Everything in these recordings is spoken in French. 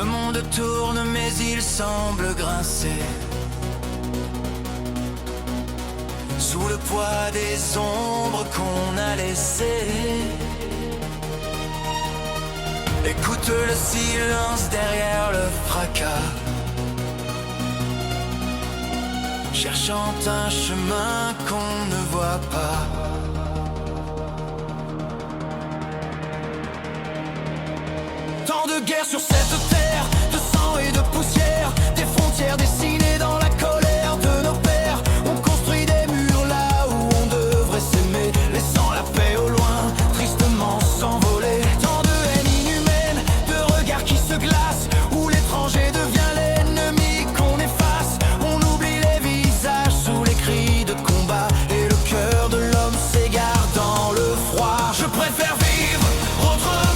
monde tourne mais il semble grincer sous le poids des ombres qu'on a laissées. Écoute le silence derrière le fracas, cherchant un chemin qu'on ne voit pas. Tant de guerres sur cette terre, de sang et de poussière, des frontières dessinées dans la colère de nos pères. On construit des murs là où on devrait s'aimer, laissant la paix au loin, tristement s'envoler. Tant de haine inhumaine, de regards qui se glacent, où l'étranger devient l'ennemi qu'on efface. On oublie les visages sous les cris de combat, et le cœur de l'homme s'égare dans le froid. Je préfère vivre autrement,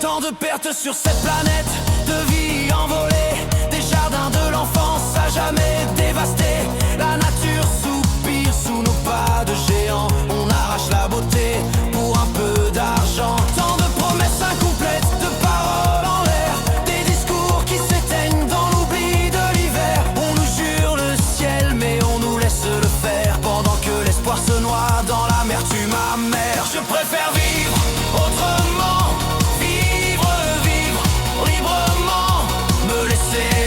tant de pertes sur cette planète, de vie envolée, des jardins de l'enfance à jamais dévastés. La nature soupire sous nos pas de géants, on arrache la beauté pour un peu d'argent. Tant de promesses incomplètes, de paroles en l'air, des discours qui s'éteignent dans l'oubli de l'hiver. On nous jure le ciel mais on nous laisse le faire, pendant que l'espoir se noie dans l'amertume amère. Je préfère vivre autrement,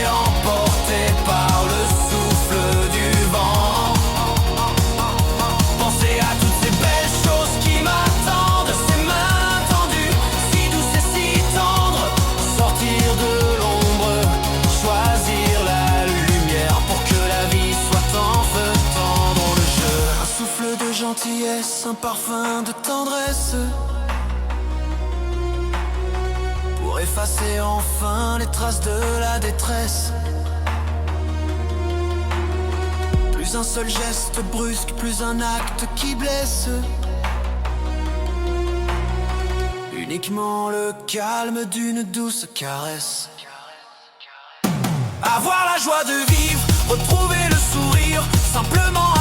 emporté par le souffle du vent. Penser à toutes ces belles choses qui m'attendent, ces mains tendues, si douces et si tendres. Sortir de l'ombre, choisir la lumière pour que la vie soit en feu tendre le jeu. Un souffle de gentillesse, un parfum de tendresse, pour effacer enfin les traces de la détresse. Plus un seul geste brusque, plus un acte qui blesse. Uniquement le calme d'une douce caresse. Avoir la joie de vivre, retrouver le sourire, simplement